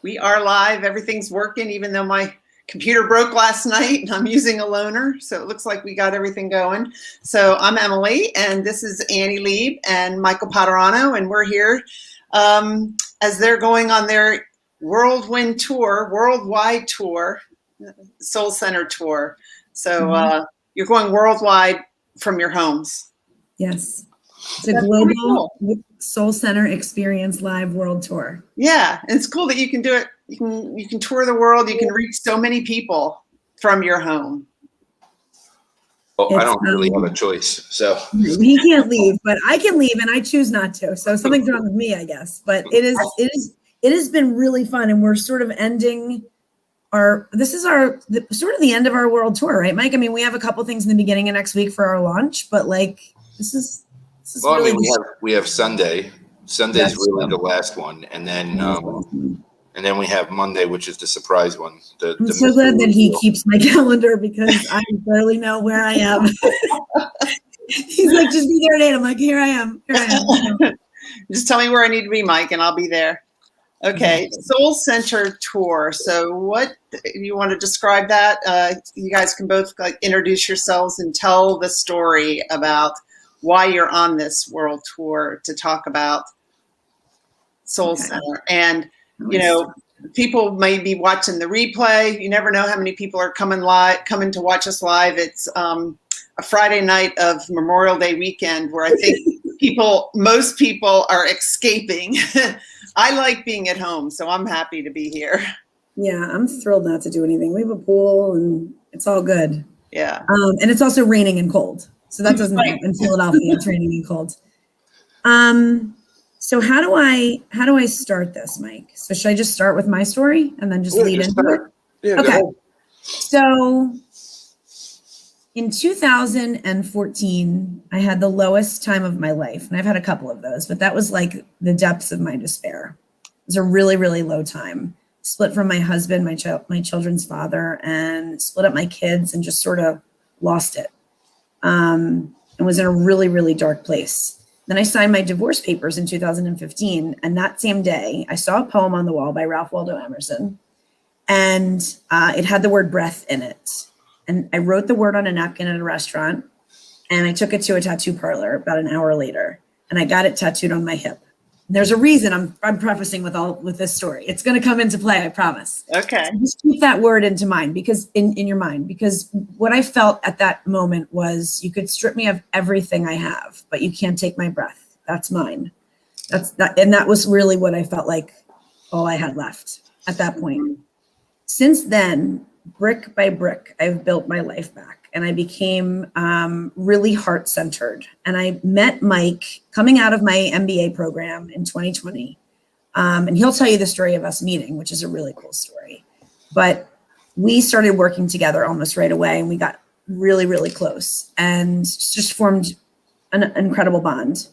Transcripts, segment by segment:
We are live. Everything's working, even though my computer broke last night and I'm using a loaner. So it looks like we got everything going. So I'm Emily, and this is Annie Leib and Michael Padurano, and we're here as they're going on their worldwide tour, Soul Center tour. So you're going worldwide from your homes. Yes. It's a global Soul Center Experience Live World Tour. Yeah, and it's cool that you can do it. You can tour the world. You can reach so many people from your home. Well, I don't really have a choice, so he can't leave, but I can leave, and I choose not to. So something's wrong with me, I guess. But it has been really fun, and we're sort of ending this is sort of the end of our world tour, right, Mike? I mean, we have a couple things in the beginning of next week for our launch, but like this is. Well, really, I mean, we have Sunday. Sunday's really the last one, and then we have Monday, which is the surprise one. I'm so glad that he keeps my calendar because I barely know where I am. He's like, just be there at 8. I'm like, here I am. Just tell me where I need to be, Mike, and I'll be there. Okay, Soul Center tour. So, what you want to describe that? You guys can both introduce yourselves and tell the story about why you're on this world tour to talk about Soul Center. And, people may be watching the replay. You never know how many people are coming to watch us live. It's a Friday night of Memorial Day weekend where I think most people are escaping. I like being at home, so I'm happy to be here. Yeah, I'm thrilled not to do anything. We have a pool and it's all good. Yeah. And it's also raining and cold. So that doesn't happen in Philadelphia. It's raining and cold. So how do I start this, Mike? So should I just start with my story and then just lead into it? Yeah. Okay. So in 2014, I had the lowest time of my life, and I've had a couple of those, but that was like the depths of my despair. It was a really, really low time. Split from my husband, my children's father, and split up my kids, and just sort of lost it. And was in a really, really dark place. Then I signed my divorce papers in 2015. And that same day, I saw a poem on the wall by Ralph Waldo Emerson. And it had the word breath in it. And I wrote the word on a napkin at a restaurant. And I took it to a tattoo parlor about an hour later. And I got it tattooed on my hip. There's a reason I'm prefacing with this story. It's going to come into play, I promise. Okay. So just keep that word into mind because in your mind, because what I felt at that moment was you could strip me of everything I have, but you can't take my breath. That's mine. And that was really what I felt like all I had left at that point. Since then, brick by brick, I've built my life back. And I became really heart-centered. And I met Mike coming out of my MBA program in 2020. And he'll tell you the story of us meeting, which is a really cool story. But we started working together almost right away, and we got really, really close and just formed an incredible bond.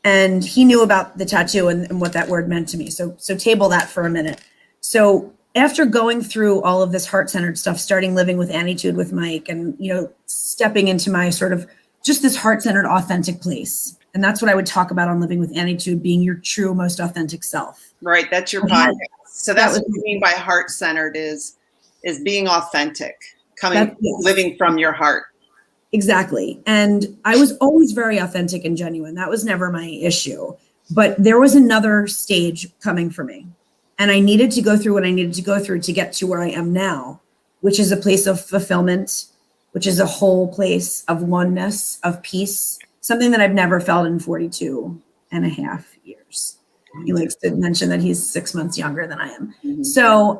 And he knew about the tattoo and what that word meant to me. So table that for a minute. So after going through all of this heart-centered stuff, starting living with Anitude with Mike and, stepping into my sort of just this heart-centered, authentic place. And that's what I would talk about on Living with Anitude, being your true, most authentic self. Right. That's your podcast. So that's what you mean by heart-centered is being authentic, living from your heart. Exactly. And I was always very authentic and genuine. That was never my issue. But there was another stage coming for me. And I needed to go through what I needed to go through to get to where I am now, which is a place of fulfillment, which is a whole place of oneness, of peace, something that I've never felt in 42 and a half years. He likes to mention that he's 6 months younger than I am. Mm-hmm. So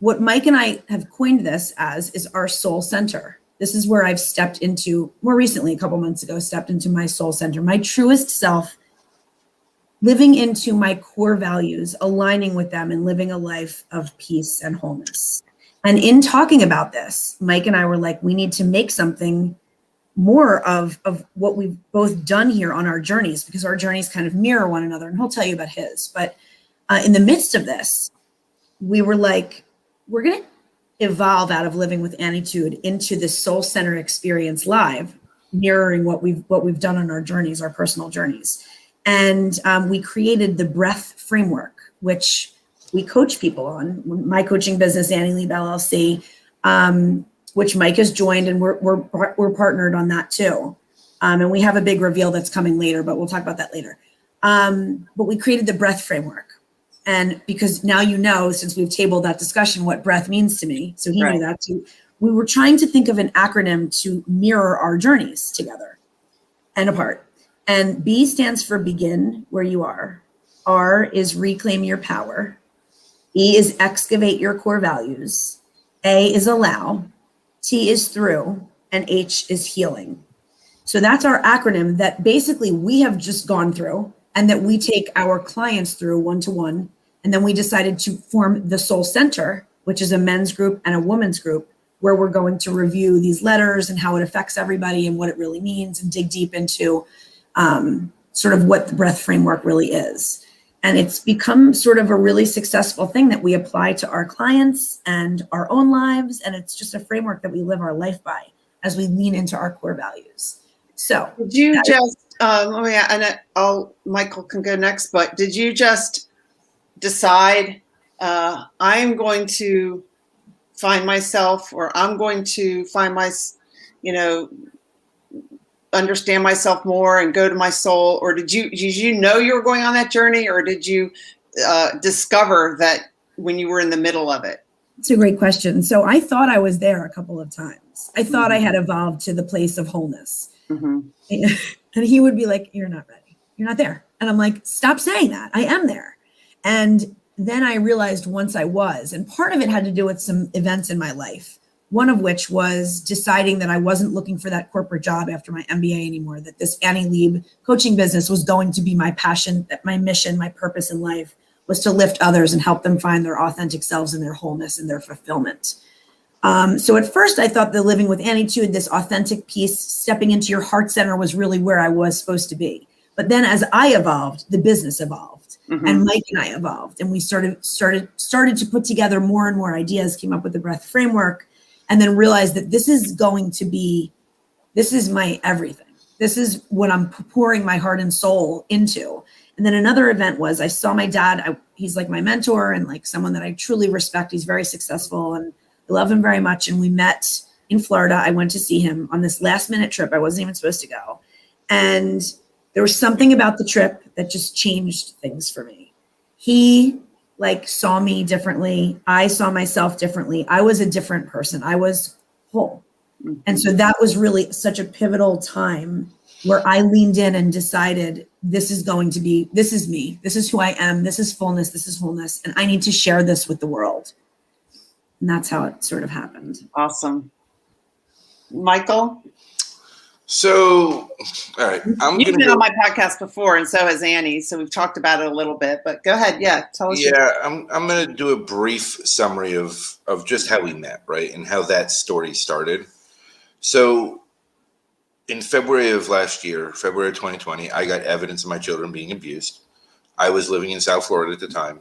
what Mike and I have coined this as is our soul center. This is where I've stepped into, more recently, a couple months ago, stepped into my soul center, my truest self, living into my core values, aligning with them and living a life of peace and wholeness. And in talking about this, Mike and I were like, we need to make something more of what we've both done here on our journeys, because our journeys kind of mirror one another. And he'll tell you about his. But in the midst of this, we were like, we're going to evolve out of Living with Anitude into this soul center experience live, mirroring what we've done on our journeys, our personal journeys. And we created the breath framework, which we coach people on. My coaching business, Leib LLC, which Mike has joined, and we're partnered on that too. And we have a big reveal that's coming later, but we'll talk about that later. But we created the breath framework. And because now since we've tabled that discussion, what breath means to me. So he knew that too. We were trying to think of an acronym to mirror our journeys together and apart. And B stands for begin where you are. R is reclaim your power. E is excavate your core values. A is allow. T is through. And H is healing. So that's our acronym that basically we have just gone through and that we take our clients through one-to-one. And then we decided to form the Soul Center, which is a men's group and a women's group, where we're going to review these letters and how it affects everybody and what it really means and dig deep into sort of what the breath framework really is. And it's become sort of a really successful thing that we apply to our clients and our own lives. And it's just a framework that we live our life by as we lean into our core values. So did you Michael can go next, but did you just decide I'm going to find myself, or I'm going to find understand myself more and go to my soul? Or did you know you were going on that journey, or did you discover that when you were in the middle of it? It's a great question. So I thought I was there a couple of times. I thought I had evolved to the place of wholeness. Mm-hmm. And he would be like, you're not ready. You're not there. And I'm like, stop saying that. I am there. And then I realized once I was, and part of it had to do with some events in my life, one of which was deciding that I wasn't looking for that corporate job after my MBA anymore, that this Leib coaching business was going to be my passion, that my mission, my purpose in life was to lift others and help them find their authentic selves and their wholeness and their fulfillment. So at first I thought the living with Anitude, this authentic piece, stepping into your heart center, was really where I was supposed to be. But then as I evolved, the business evolved, and Mike and I evolved, and we started to put together more and more ideas, came up with the breath framework, and then realized that this is my everything. This is what I'm pouring my heart and soul into. And then another event was I saw my dad. He's like my mentor and like someone that I truly respect. He's very successful and I love him very much. And we met in Florida. I went to see him on this last minute trip. I wasn't even supposed to go. And there was something about the trip that just changed things for me. He saw me differently. I saw myself differently. I was a different person. I was whole. And so that was really such a pivotal time where I leaned in and decided this is me. This is who I am. This is fullness. This is wholeness. And I need to share this with the world. And that's how it sort of happened. Awesome. Michael? So, all right. You've been on my podcast before, and so has Annie. So we've talked about it a little bit, but go ahead. Yeah, tell us. Yeah, I'm going to do a brief summary of just how we met, right, and how that story started. So in February of last year, February 2020, I got evidence of my children being abused. I was living in South Florida at the time.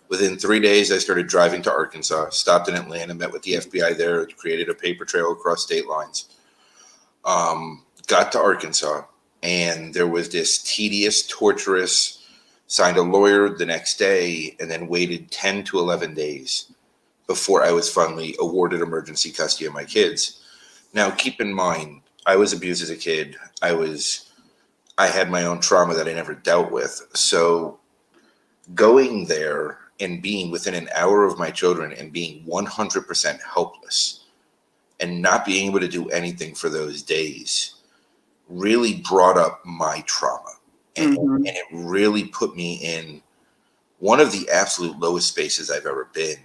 Within 3 days, I started driving to Arkansas, stopped in Atlanta, met with the FBI there, created a paper trail across state lines. Got to Arkansas, and there was this tedious, torturous, signed a lawyer the next day, and then waited 10 to 11 days before I was finally awarded emergency custody of my kids. Now, keep in mind, I was abused as a kid. I had my own trauma that I never dealt with. So going there and being within an hour of my children and being 100% helpless and not being able to do anything for those days really brought up my trauma. And it really put me in one of the absolute lowest spaces I've ever been.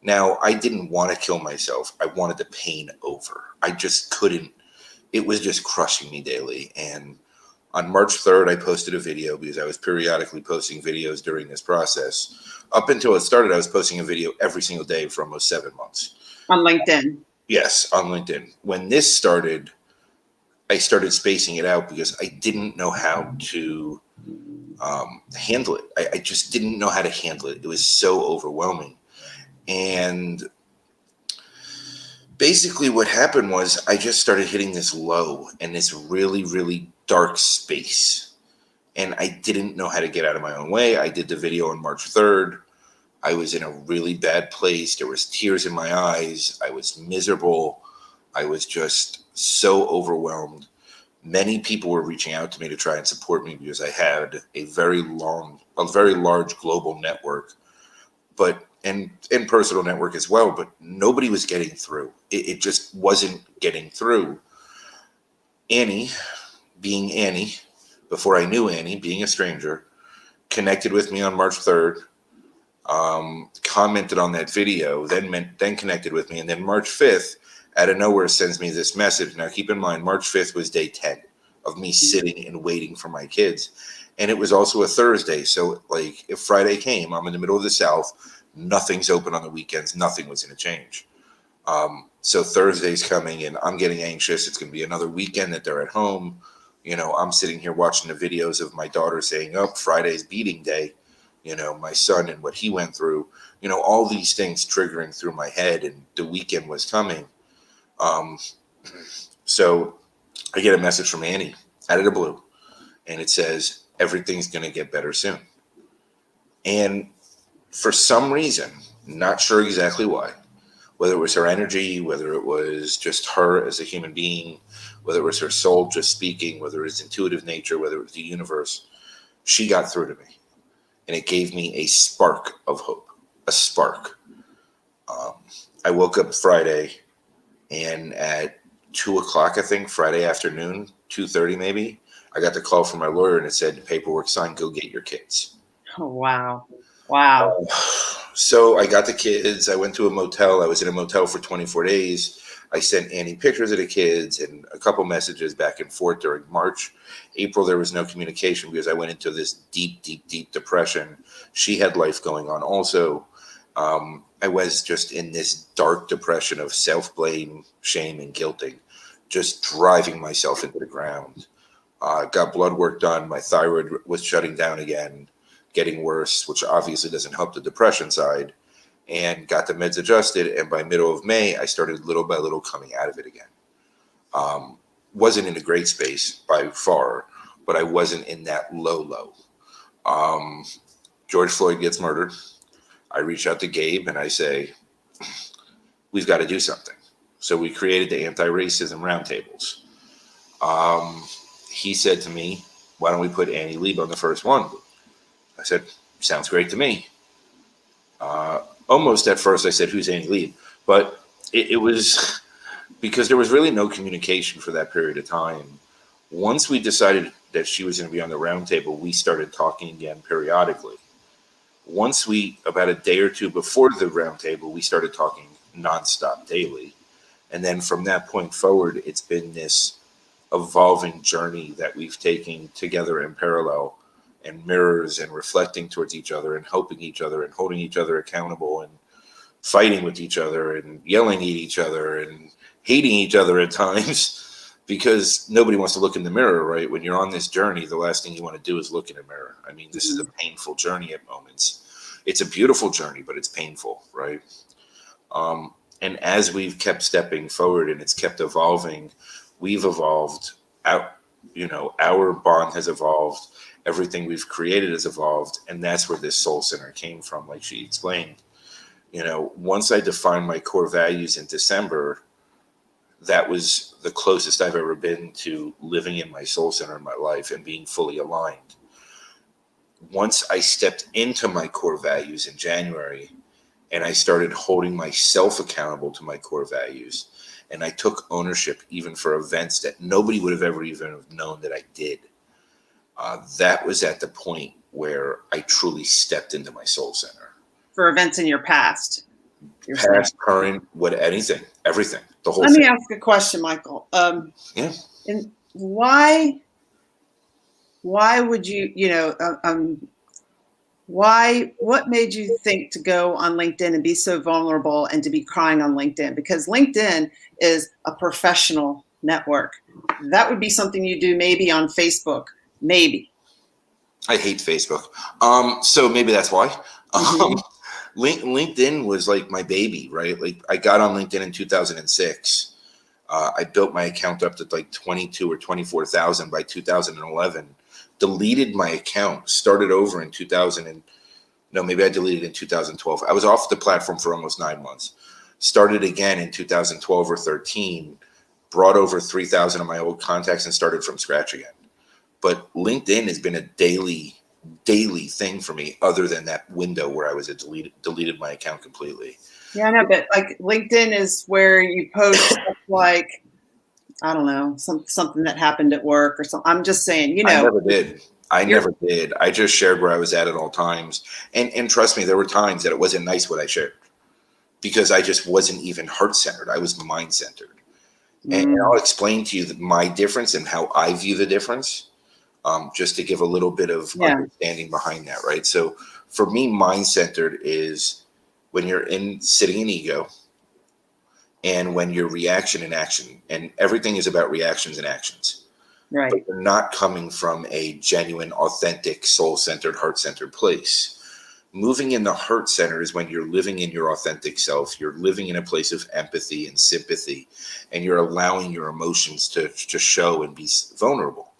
Now, I didn't want to kill myself. I wanted the pain over. I just couldn't. It was just crushing me daily. And on March 3rd, I posted a video because I was periodically posting videos during this process. Up until it started, I was posting a video every single day for almost 7 months. On LinkedIn? Yes, on LinkedIn. When this started, I started spacing it out because I didn't know how to handle it. I just didn't know how to handle it. It was so overwhelming. And basically what happened was I just started hitting this low and this really, really dark space. And I didn't know how to get out of my own way. I did the video on March 3rd. I was in a really bad place. There was tears in my eyes. I was miserable. I was just so overwhelmed. Many people were reaching out to me to try and support me because I had a very large global network, but and personal network as well. But nobody was getting through. It just wasn't getting through. Annie, being Annie, before I knew Annie, being a stranger, connected with me on March 3rd. Commented on that video, then connected with me, and then March 5th, out of nowhere, sends me this message. Now, keep in mind, March 5th was day 10 of me sitting and waiting for my kids, and it was also a Thursday. So, like, if Friday came, I'm in the middle of the South, nothing's open on the weekends, nothing was going to change. So Thursday's coming, and I'm getting anxious. It's going to be another weekend that they're at home. You know, I'm sitting here watching the videos of my daughter saying, "Oh, Friday's beating day." You know, my son and what he went through, you know, all these things triggering through my head, and the weekend was coming. So I get a message from Annie out of the blue, and it says, everything's going to get better soon. And for some reason, not sure exactly why, whether it was her energy, whether it was just her as a human being, whether it was her soul just speaking, whether it was intuitive nature, whether it was the universe, she got through to me. And it gave me a spark of hope, a spark. I woke up Friday, and at 2:00, I think, Friday afternoon, 2:30 maybe, I got the call from my lawyer, and it said, paperwork signed, go get your kids. Oh, wow. Wow. So I got the kids. I went to a motel. I was in a motel for 24 days. I sent Annie pictures of the kids and a couple messages back and forth during March. April, there was no communication because I went into this deep, deep, deep depression. She had life going on also. I was just in this dark depression of self-blame, shame, and guilting, just driving myself into the ground. Got blood work done. My thyroid was shutting down again, getting worse, which obviously doesn't help the depression side, and got the meds adjusted. And by middle of May, I started little by little coming out of it again. Wasn't in a great space by far, but I wasn't in that low. George Floyd gets murdered. I reach out to Gabe and I say, we've got to do something. So we created the anti-racism roundtables. He said to me, why don't we put Annie Leib on the first one? I said, sounds great to me. Almost at first I said, who's Annie Leib? But it was because there was really no communication for that period of time. Once we decided that she was going to be on the roundtable, we started talking again periodically. Once about a day or two before the roundtable, we started talking nonstop daily. And then from that point forward, it's been this evolving journey that we've taken together in parallel, and mirrors and reflecting towards each other and helping each other and holding each other accountable and fighting with each other and yelling at each other and hating each other at times because nobody wants to look in the mirror, right? When you're on this journey, the last thing you want to do is look in a mirror. I mean, this is a painful journey at moments. It's a beautiful journey, but it's painful, right? And as we've kept stepping forward and it's kept evolving, we've evolved out, our bond has evolved. Everything we've created has evolved. And that's where this soul center came from, like she explained. Once I defined my core values in December, that was the closest I've ever been to living in my soul center in my life and being fully aligned. Once I stepped into my core values in January and I started holding myself accountable to my core values, and I took ownership even for events that nobody would have ever even known that I did, that was at the point where I truly stepped into my soul center. For events in your past. Past, current, everything, the whole Let thing. me ask a question, Michael. Yeah. And why would you, what made you think to go on LinkedIn and be so vulnerable and to be crying on LinkedIn? Because LinkedIn is a professional network. That would be something you do maybe on Facebook, maybe. I hate Facebook. So maybe that's why. LinkedIn was like my baby, right? Like I got on LinkedIn in 2006. I built my account up to like 22 or 24,000 by 2011. Deleted my account, started over in No, maybe I deleted in 2012. I was off the platform for almost 9 months. Started again in 2012 or 13, brought over 3,000 of my old contacts and started from scratch again. But LinkedIn has been a daily thing for me, other than that window where I was deleted my account completely. Yeah, I know, but like LinkedIn is where you post stuff like, I don't know, something that happened at work or something. I'm just saying, you know. I never did. I just shared where I was at all times. And trust me, there were times that it wasn't nice what I shared, because I just wasn't even heart-centered. I was mind-centered. And I'll explain to you my difference and how I view the difference, just to give a little bit of understanding behind that, right? So for me, mind-centered is when you're sitting in ego, and when you're reaction and action, and everything is about reactions and actions. Right. But you're not coming from a genuine, authentic, soul-centered, heart-centered place. Moving in the heart center is when you're living in your authentic self. You're living in a place of empathy and sympathy, and you're allowing your emotions to show and be vulnerable,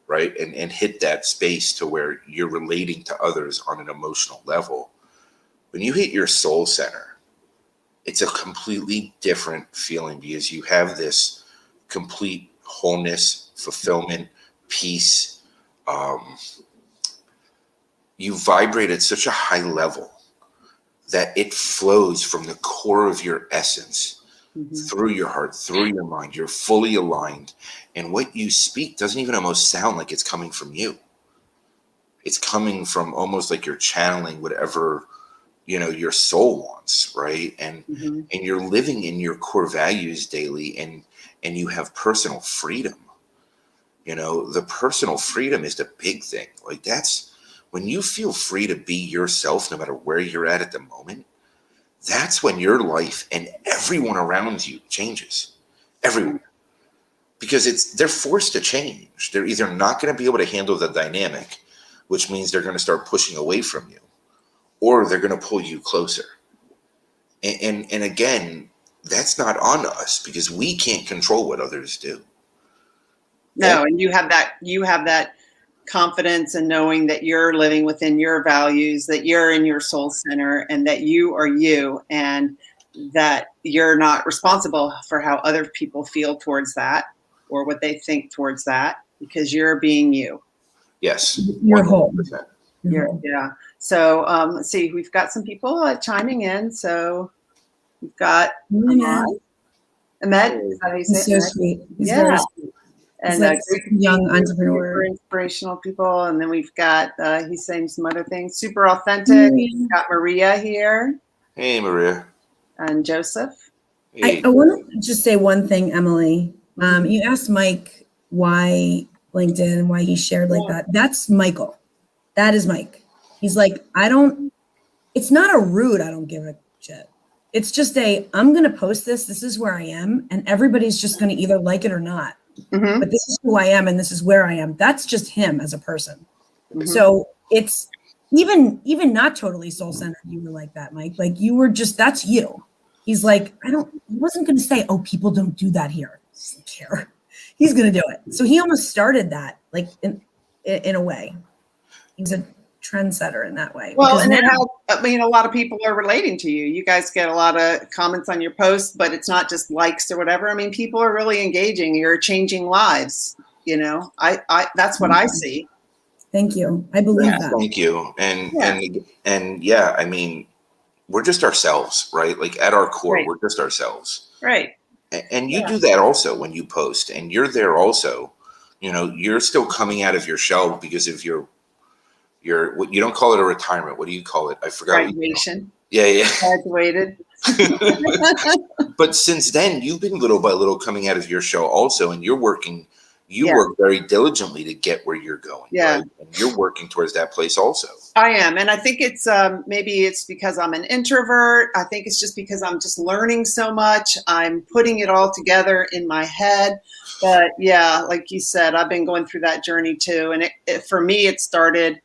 right? And hit that space to where you're relating to others on an emotional level. When you hit your soul center, it's a completely different feeling, because you have this complete wholeness, fulfillment, peace. You vibrate at such a high level that it flows from the core of your essence, through your heart, through your mind. You're fully aligned. And what you speak doesn't even almost sound like it's coming from you. It's coming from almost like you're channeling whatever, your soul wants, right? And you're living in your core values daily, and you have personal freedom. The personal freedom is the big thing. Like, that's when you feel free to be yourself, no matter where you're at the moment. That's when your life and everyone around you changes. Everyone. Because they're forced to change. They're either not going to be able to handle the dynamic, which means they're going to start pushing away from you, or they're going to pull you closer. And again, that's not on us, because we can't control what others do. No, and you have that confidence in knowing that you're living within your values, that you're in your soul center, and that you are you, and that you're not responsible for how other people feel towards that or what they think towards that, because you're being you. Yes. You're whole. Yeah. So let's see, we've got some people chiming in. So we've got Ahmed. Is that how you say it? He's so sweet. He's very sweet. And like young entrepreneur, inspirational people. And then we've got he's saying some other things. Super authentic. We've got Maria here. Hey, Maria. And Joseph. Hey. I want to just say one thing, Emily. You asked Mike why LinkedIn and why he shared like that. That's Michael. That is Mike. He's like, it's not a rude, I don't give a shit. It's just I'm going to post this. This is where I am. And everybody's just going to either like it or not. But this is who I am, and this is where I am. That's just him as a person. So it's even not totally soul-centered. You were like that, Mike. Like, you were just, that's you. He's like, he wasn't going to say, oh, people don't do that here. He doesn't care. He's going to do it. So he almost started that, like, in a way. He's a trendsetter in that way. Well, and a lot of people are relating to you. You guys get a lot of comments on your posts, but it's not just likes or whatever. I mean, people are really engaging. You're changing lives. I that's what I see. Thank you. I believe that. Thank you. And yeah, I mean, we're just ourselves, right? Like, at our core, we're just ourselves. Right. And you do that also when you post, and you're there also. You're still coming out of your shell because of your what you don't call it a retirement. What do you call it? I forgot. Graduation. Yeah. Graduated. But since then, you've been little by little coming out of your shell also, and you're working. You work very diligently to get where you're going. Yeah. Right? And you're working towards that place also. I am. And I think it's maybe it's because I'm an introvert. I think it's just because I'm just learning so much. I'm putting it all together in my head. But yeah, like you said, I've been going through that journey too. And for me, it started,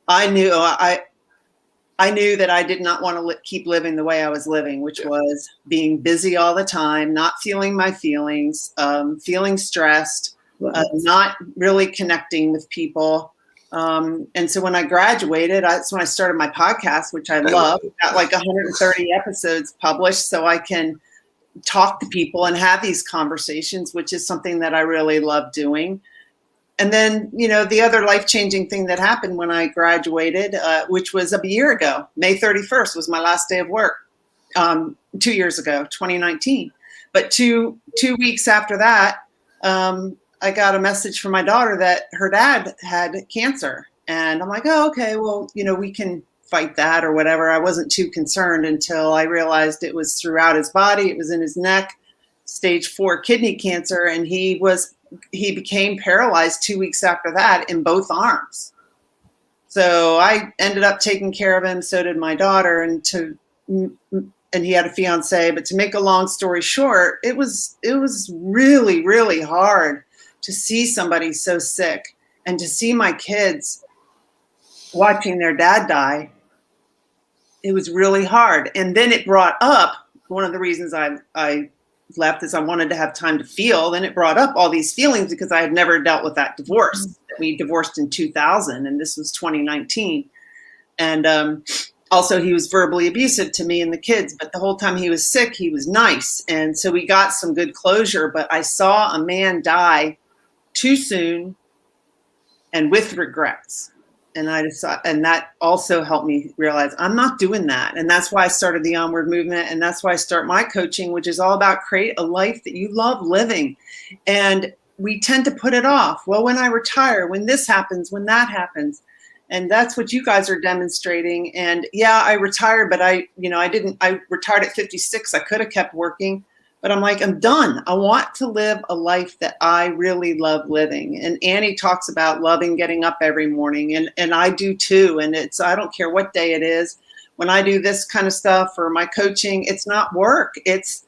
I knew that I did not want to keep living the way I was living, which was being busy all the time, not feeling my feelings, feeling stressed, not really connecting with people, And so when I graduated, that's when I started my podcast, which I love. Got like 130 episodes published, so I can talk to people and have these conversations, which is something that I really love doing. And then, the other life-changing thing that happened when I graduated, which was a year ago, May 31st was my last day of work, 2 years ago, 2019. But two weeks after that, I got a message from my daughter that her dad had cancer. And I'm like, oh, okay, well, we can fight that or whatever. I wasn't too concerned until I realized it was throughout his body. It was in his neck, stage 4 kidney cancer. And he became paralyzed 2 weeks after that in both arms. So I ended up taking care of him. So did my daughter. And he had a fiance. But to make a long story short, it was really, really hard to see somebody so sick and to see my kids watching their dad die. It was really hard. And then it brought up, one of the reasons I left is I wanted to have time to feel. Then it brought up all these feelings because I had never dealt with that divorce. We divorced in 2000 and this was 2019. And also he was verbally abusive to me and the kids, but the whole time he was sick, he was nice. And so we got some good closure, but I saw a man die too soon and with regrets. And and that also helped me realize I'm not doing that. And that's why I started the Onward movement. And that's why I start my coaching, which is all about create a life that you love living. And we tend to put it off. Well, when I retire, when this happens, when that happens. And that's what you guys are demonstrating. And yeah, I retired, but I retired at 56. I could have kept working. But I'm like, I'm done. I want to live a life that I really love living. And Annie talks about loving getting up every morning. And I do too. And I don't care what day it is. When I do this kind of stuff or my coaching, it's not work. It's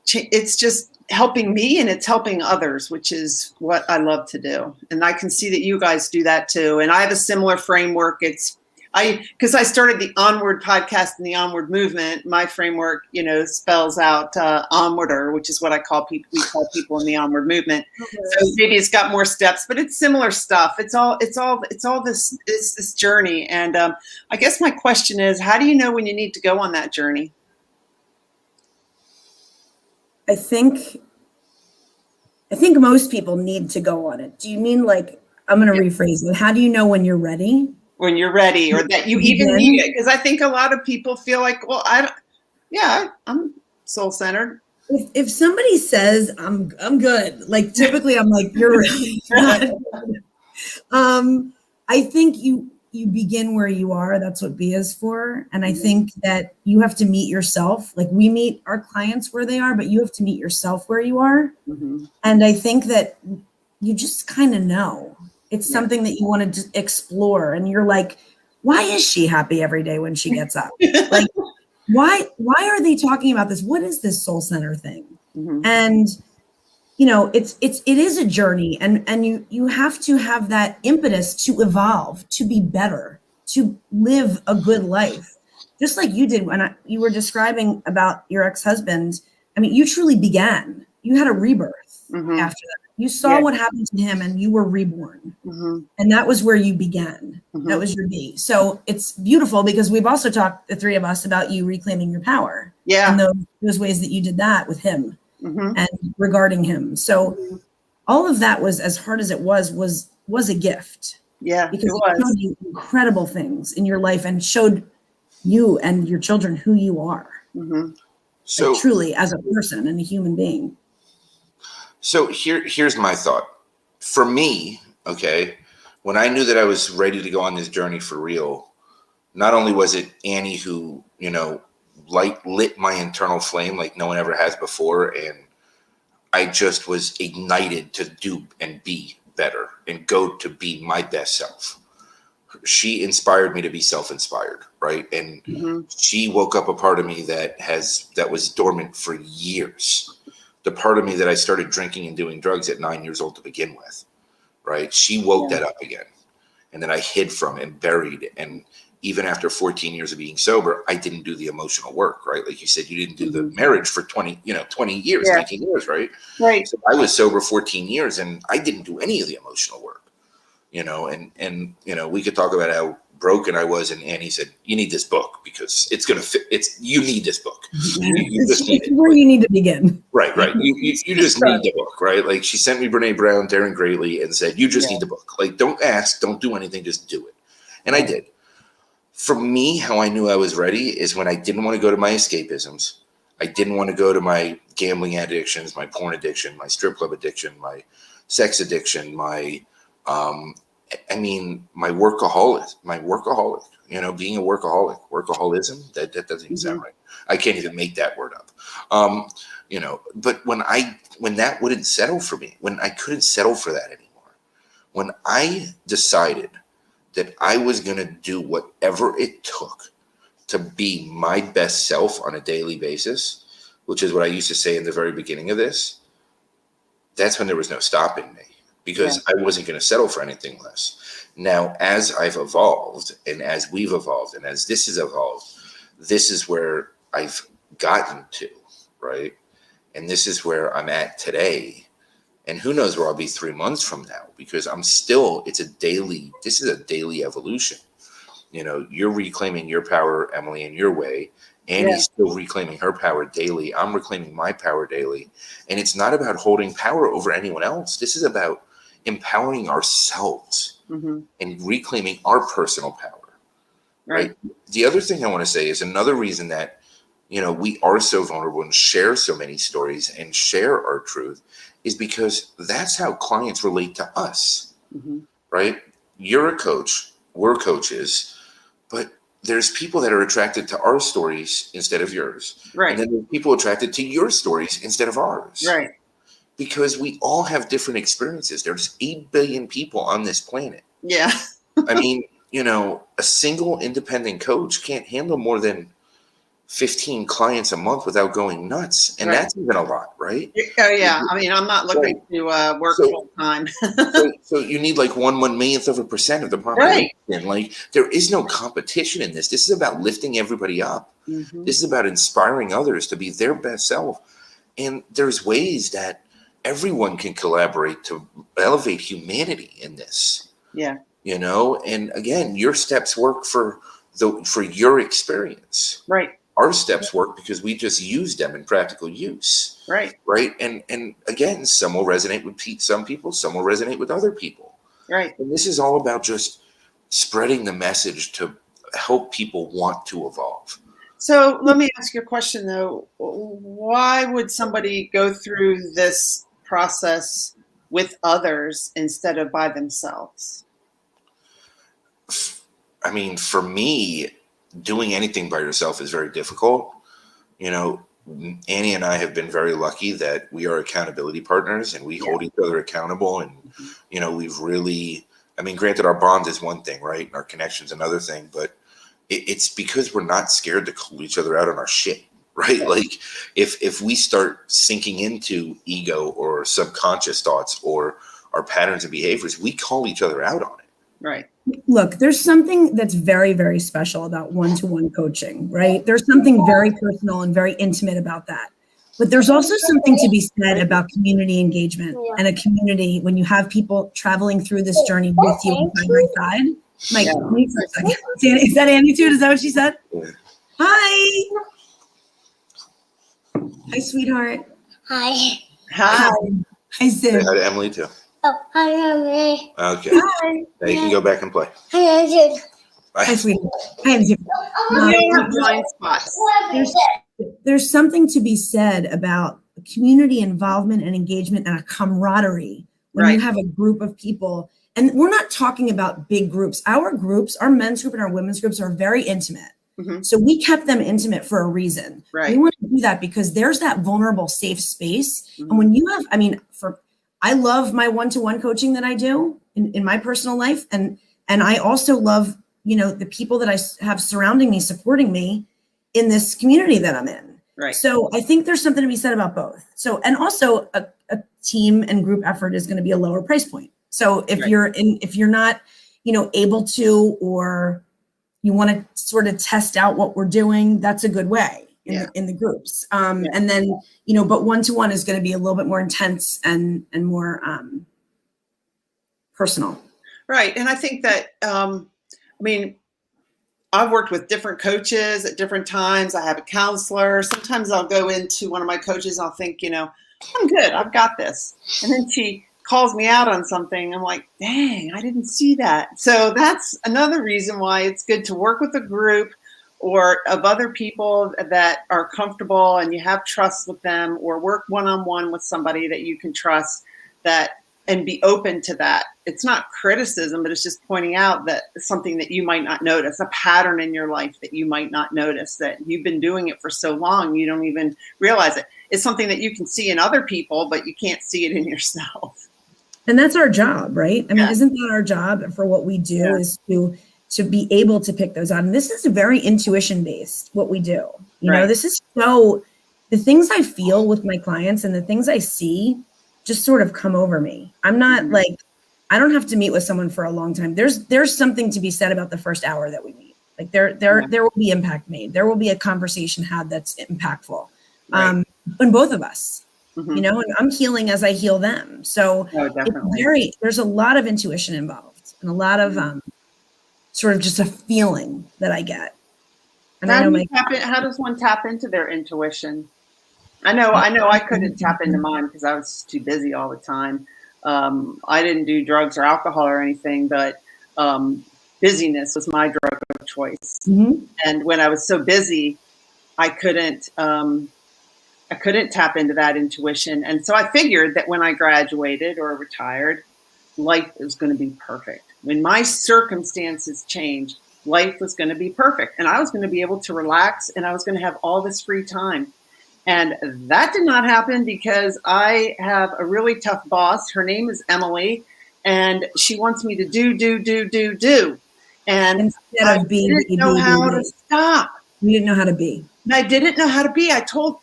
just helping me and it's helping others, which is what I love to do. And I can see that you guys do that too. And I have a similar framework. Because I started the Onward Podcast and the Onward movement, my framework, spells out onwarder, which is what we call people in the Onward movement. Okay. So maybe it's got more steps, but it's similar stuff. It's all this journey. And I guess my question is, how do you know when you need to go on that journey? I think most people need to go on it. Do you mean I'm going to rephrase it. How do you know when you're ready? When you're ready, or that you even need it. Because I think a lot of people feel like, well, I'm soul-centered. If somebody says I'm good, typically I'm like, you're really not good. I think you begin where you are. That's what B is for. And I think that you have to meet yourself. We meet our clients where they are, but you have to meet yourself where you are. Mm-hmm. And I think that you just kind of know. It's something that you want to explore. And you're like, why is she happy every day when she gets up? Why are they talking about this? What is this soul center thing? Mm-hmm. And, it is a journey and you have to have that impetus to evolve, to be better, to live a good life. Just like you did when you were describing about your ex-husband. I mean, you truly began. You had a rebirth after that. You saw what happened to him and you were reborn. Mm-hmm. And that was where you began. Mm-hmm. That was your B. So it's beautiful because we've also talked, the three of us, about you reclaiming your power. Yeah. And those ways that you did that with him and regarding him. So all of that was, as hard as it was a gift. Yeah, because it showed you incredible things in your life and showed you and your children who you are. Mm-hmm. So truly as a person and a human being. So here's my thought. For me, when I knew that I was ready to go on this journey for real, not only was it Annie who, lit my internal flame like no one ever has before, and I just was ignited to do and be better and go to be my best self. She inspired me to be self-inspired, right? And she woke up a part of me that was dormant for years. The part of me that I started drinking and doing drugs at 9 years old to begin with, right? She woke that up again. And then I hid from it and buried. And even after 14 years of being sober, I didn't do the emotional work, right? Like you said, you didn't do the marriage for 20 years, 19 years, right? Right. So I was sober 14 years and I didn't do any of the emotional work. and we could talk about how broken I was, and Annie said, you need this book because it's going to fit. You need this book. You just need it. Where you need to begin. Right. You just need the book, right? Like she sent me Brene Brown, Darren Greeley, and said, you just need the book. Like, don't ask, don't do anything, just do it. And I did. For me, how I knew I was ready is when I didn't want to go to my escapisms. I didn't want to go to my gambling addictions, my porn addiction, my strip club addiction, my sex addiction, my workaholic, being a workaholism, that doesn't even sound right. I can't even make that word up. But when that wouldn't settle for me, when I couldn't settle for that anymore, when I decided that I was going to do whatever it took to be my best self on a daily basis, which is what I used to say in the very beginning of this, that's when there was no stopping me, because I wasn't going to settle for anything less. Now, as I've evolved and as we've evolved and as this has evolved, this is where I've gotten to, right? And this is where I'm at today. And who knows where I'll be 3 months from now, because this is a daily evolution. You're reclaiming your power, Emily, in your way. Annie's still reclaiming her power daily. I'm reclaiming my power daily. And it's not about holding power over anyone else. This is about empowering ourselves and reclaiming our personal power. Right. The other thing I want to say is another reason that, we are so vulnerable and share so many stories and share our truth is because that's how clients relate to us. Right. You're a coach. We're coaches. But there's people that are attracted to our stories instead of yours. Right. And then there's people attracted to your stories instead of ours. Right. Because we all have different experiences. There's 8 billion people on this planet. Yeah. I mean, a single independent coach can't handle more than 15 clients a month without going nuts. And that's even a lot, right? Oh, yeah. I mean, I'm not looking to work full time. so you need like 1/1,000,000th of a percent of the population. Right. Like, there is no competition in this. This is about lifting everybody up. This is about inspiring others to be their best self. And there's ways that everyone can collaborate to elevate humanity in this. Yeah. And again, your steps work for your experience. Right. Our steps work because we just use them in practical use. Right. Right. And again, some will resonate with some people, some will resonate with other people. Right. And this is all about just spreading the message to help people want to evolve. So let me ask you a question though. Why would somebody go through this process with others instead of by themselves? I mean, for me, doing anything by yourself is very difficult. Annie and I have been very lucky that we are accountability partners and we hold each other accountable. And, we've really, granted, our bond is one thing, right? And our connection's another thing, but it's because we're not scared to call each other out on our shit, right? Like if we start sinking into ego or subconscious thoughts or our patterns and behaviors, we call each other out on it. Right. Look, there's something that's very, very special about one-to-one coaching, right? There's something very personal and very intimate about that. But there's also something to be said about community engagement and a community when you have people traveling through this journey with you side by side. Mike, wait for a second. Is that Annie too? Is that what she said? Hi. Hi, sweetheart. Hi. Hi. Hi, Sid. Hi to Emily too. Oh, hi, Emily. Okay. Hi. Now you can go back and play. Hi, Jude. Hi, sweetheart. Hi, Sid. We have blind spots. There's something to be said about community involvement and engagement and a camaraderie when you have a group of people. And we're not talking about big groups. Our groups, our men's group and our women's groups are very intimate. So we kept them intimate for a reason. Right. We want to do that because there's that vulnerable, safe space. And when you have, I love my one-to-one coaching that I do in my personal life. And I also love, the people that I have surrounding me, supporting me in this community that I'm in. Right. So I think there's something to be said about both. So, and also a team and group effort is going to be a lower price point. So if you're not, able to, or you want to sort of test out what we're doing, that's a good way in the groups. And then, but one-to-one is going to be a little bit more intense and more personal. Right. And I think that, I mean, I've worked with different coaches at different times. I have a counselor. Sometimes I'll go into one of my coaches and I'll think, I'm good. I've got this. And then she calls me out on something. I'm like, dang, I didn't see that. So that's another reason why it's good to work with a group or of other people that are comfortable and you have trust with them, or work one-on-one with somebody that you can trust, that and be open to that. It's not criticism, but it's just pointing out that something that you might not notice, a pattern in your life that you might not notice, that you've been doing it for so long, you don't even realize it. It's something that you can see in other people, but you can't see it in yourself. And that's our job, right? I mean, Yeah. isn't that our job for what we do, Yeah. is to be able to pick those out? And this is very intuition based, what we do. Right. This is the things I feel with my clients and the things I see just sort of come over me. I'm not like, I don't have to meet with someone for a long time. There's something to be said about the first hour that we meet. Like there will be impact made. There will be a conversation had that's impactful. Right. In both of us, Mhm. and I'm healing as I heal them. So Oh, definitely. there's a lot of intuition involved and a lot of sort of just a feeling that I get. And How does one tap into their intuition? I know I couldn't tap into mine because I was too busy all the time. I didn't do drugs or alcohol or anything, but busyness was my drug of choice. Mhm. And when I was so busy, I couldn't tap into that intuition. And so I figured that when I graduated or retired, life was going to be perfect. When my circumstances changed, life was going to be perfect. And I was going to be able to relax and I was going to have all this free time. And that did not happen because I have a really tough boss. Her name is Emily, and she wants me to do. And Instead I of being didn't know how to stop. You didn't know how to be. And I didn't know how to be. I told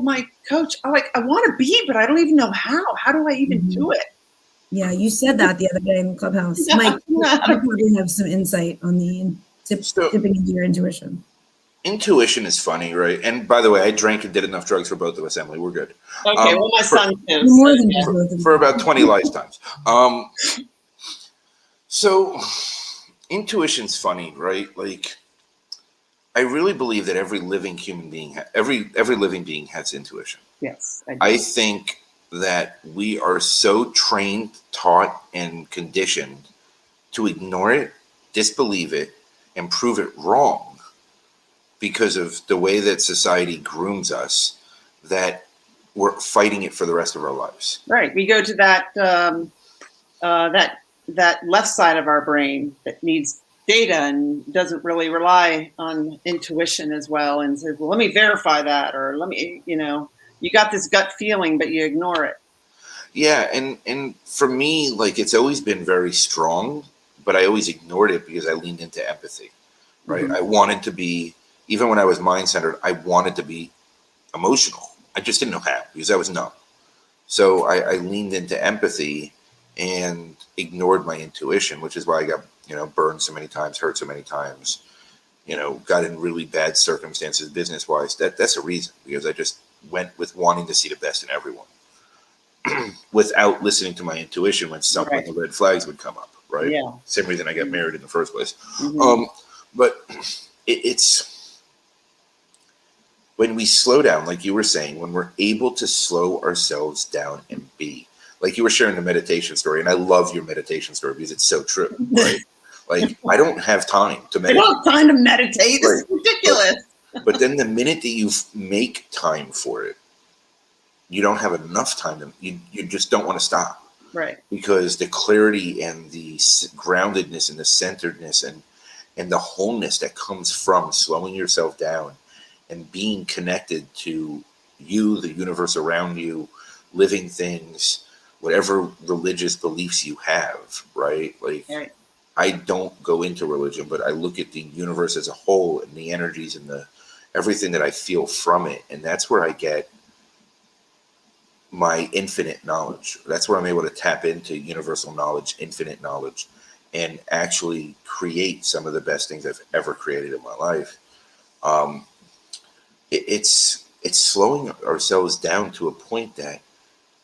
my coach, I want to be, but I don't even know how. How do I even do it? Yeah, you said that the other day in Clubhouse. Mike, you probably have some insight on the tipping into your intuition. Intuition is funny, right? And by the way, I drank and did enough drugs for both of us, Emily. We're good. Okay, well, my son too. More than just both of you. For about 20 lifetimes. So intuition's funny, right? Like, I really believe that every living human being, every living being has intuition. Yes. I think that we are so trained, taught, and conditioned to ignore it, disbelieve it, and prove it wrong because of the way that society grooms us, that we're fighting it for the rest of our lives. Right. We go to that that left side of our brain that needs data and doesn't really rely on intuition as well, and says, well, let me verify that, or let me, you got this gut feeling, but you ignore it. Yeah, and for me, like, it's always been very strong, but I always ignored it because I leaned into empathy, right? Mm-hmm. I wanted to be, even when I was mind-centered, I wanted to be emotional. I just didn't know how because I was numb. So I leaned into empathy and ignored my intuition, which is why I got, burned so many times, hurt so many times, got in really bad circumstances business-wise. That's a reason, because I just went with wanting to see the best in everyone without listening to my intuition when some of the red flags would come up, right? Yeah. Same reason I got married in the first place. Mm-hmm. But it's when we slow down, like you were saying, when we're able to slow ourselves down and be, like you were sharing the meditation story, and I love your meditation story because it's so true, right? Like, I don't have time to meditate. I don't have time to meditate. This is ridiculous. But then the minute that you make time for it, you don't have enough time to, you just don't want to stop. Right. Because the clarity and the groundedness and the centeredness and the wholeness that comes from slowing yourself down and being connected to you, the universe around you, living things, whatever religious beliefs you have, right? Like, Right. I don't go into religion, but I look at the universe as a whole and the energies and everything that I feel from it. And that's where I get my infinite knowledge. That's where I'm able to tap into universal knowledge, infinite knowledge, and actually create some of the best things I've ever created in my life. It's slowing ourselves down to a point that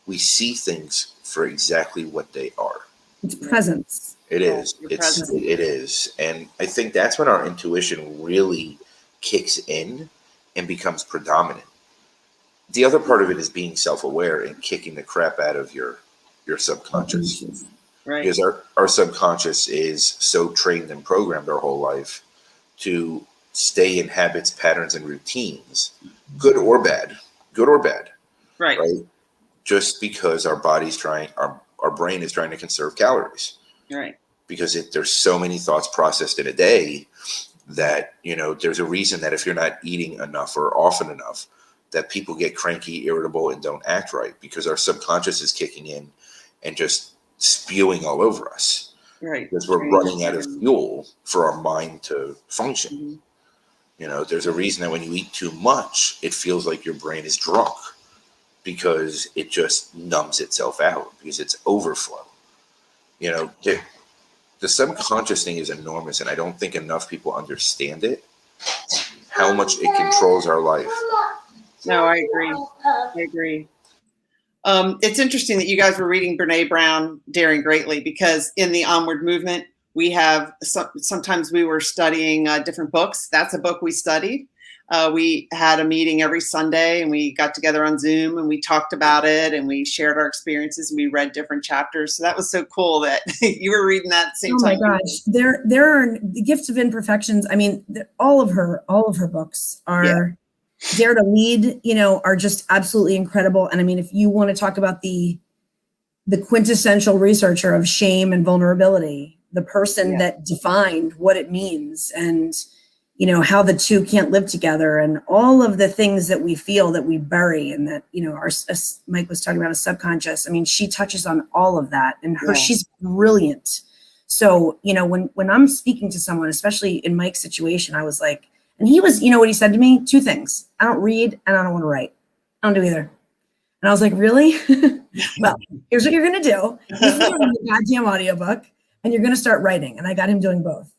we see things for exactly what they are. It's presence. It is. Your It presence. is. And I think that's when our intuition really kicks in and becomes predominant. The other part of it is being self-aware and kicking the crap out of your subconscious. Right. Because our subconscious is so trained and programmed our whole life to stay in habits, patterns, and routines, good or bad, Right. right? Just because our brain is trying to conserve calories. Right. Because there's so many thoughts processed in a day that, there's a reason that if you're not eating enough or often enough, that people get cranky, irritable, and don't act right, because our subconscious is kicking in and just spewing all over us. Right. Because we're running out of fuel for our mind to function. Mm-hmm. There's a reason that when you eat too much, it feels like your brain is drunk, because it just numbs itself out because it's overflow. The subconscious thing is enormous, and I don't think enough people understand it, how much it controls our life. No, I agree. It's interesting that you guys were reading Brene Brown, Daring Greatly, because in the Onward movement, we have sometimes we were studying different books. That's a book we studied. We had a meeting every Sunday, and we got together on Zoom, and we talked about it, and we shared our experiences, and we read different chapters. So that was so cool that you were reading that at the same time. Oh my gosh, there are the Gifts of Imperfections. I mean, all of her books are Dare to Lead. Are just absolutely incredible. And I mean, if you want to talk about the quintessential researcher of shame and vulnerability, the person that defined what it means, and how the two can't live together, and all of the things that we feel that we bury, and that, as Mike was talking about, a subconscious. I mean, she touches on all of that, and she's brilliant. So, when I'm speaking to someone, especially in Mike's situation, I was like, and he was, what he said to me, 2 things: I don't read and I don't want to write. I don't do either. And I was like, really? Well, here's what you're going to do. You're going to read the goddamn audiobook, and you're going to start writing. And I got him doing both.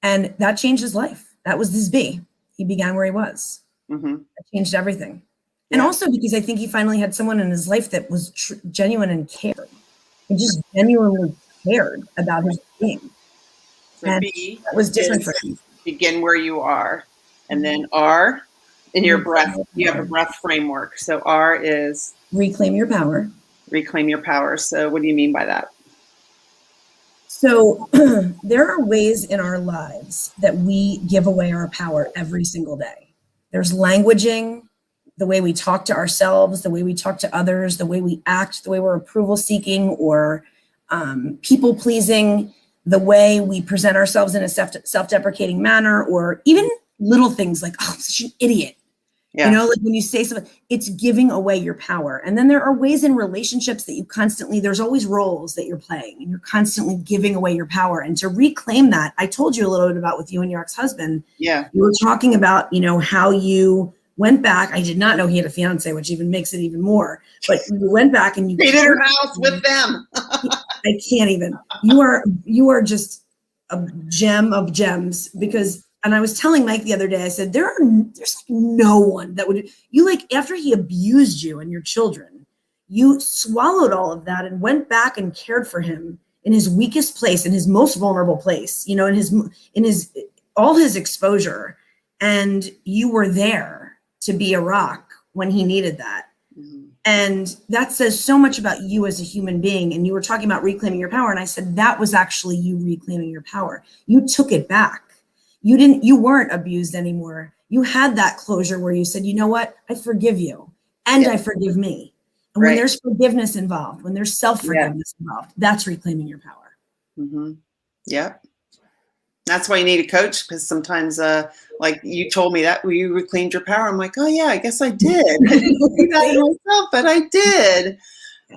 And that changed his life. That was his B. He began where he was. Mm-hmm. That changed everything. And also because I think he finally had someone in his life that was genuine and cared. He just genuinely cared about his being. So and B that was different for him. Begin where you are. And then R, in your breath, you have a breath framework. So R is? Reclaim your power. Reclaim your power. So what do you mean by that? So there are ways in our lives that we give away our power every single day. There's languaging, the way we talk to ourselves, the way we talk to others, the way we act, the way we're approval seeking or people pleasing, the way we present ourselves in a self-deprecating manner, or even little things like, oh, I'm such an idiot. Yeah. Like when you say something, it's giving away your power. And then there are ways in relationships that you constantly, there's always roles that you're playing, and you're constantly giving away your power. And to reclaim that, I told you a little bit about with you and your ex-husband. Yeah. You were talking about, how you went back. I did not know he had a fiance, which even makes it even more. But you went back and you stayed in her house with them. I can't even. You are just a gem of gems, because. And I was telling Mike the other day, I said, there's like no one that would, after he abused you and your children, you swallowed all of that and went back and cared for him in his weakest place, in his most vulnerable place, in his all his exposure. And you were there to be a rock when he needed that. Mm-hmm. And that says so much about you as a human being. And you were talking about reclaiming your power. And I said, that was actually you reclaiming your power. You took it back. You weren't abused anymore. You had that closure where you said, you know what? I forgive you, and I forgive me. And when there's forgiveness involved, when there's self-forgiveness involved, that's reclaiming your power. Mm-hmm. Yeah. That's why you need a coach, because sometimes, like you told me that you reclaimed your power. I'm like, oh yeah, I guess I did. I didn't do that myself, but I did.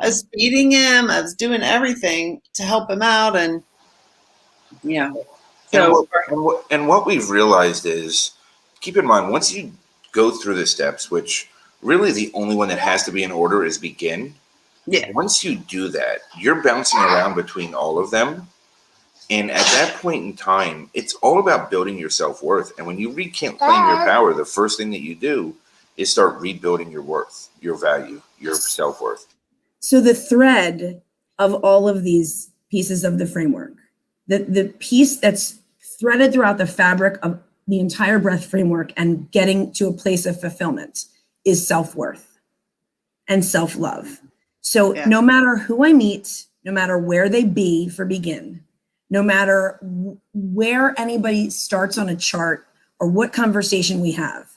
I was feeding him. I was doing everything to help him out. And yeah. So, and what we've realized is, keep in mind, once you go through the steps, which really the only one that has to be in order is begin. Yeah. Once you do that, you're bouncing around between all of them. And at that point in time, it's all about building your self-worth. And when you reclaim your power, the first thing that you do is start rebuilding your worth, your value, your self-worth. So the thread of all of these pieces of the framework. The piece that's threaded throughout the fabric of the entire breath framework and getting to a place of fulfillment is self-worth and self-love. So no matter who I meet, no matter where they begin, no matter where anybody starts on a chart or what conversation we have,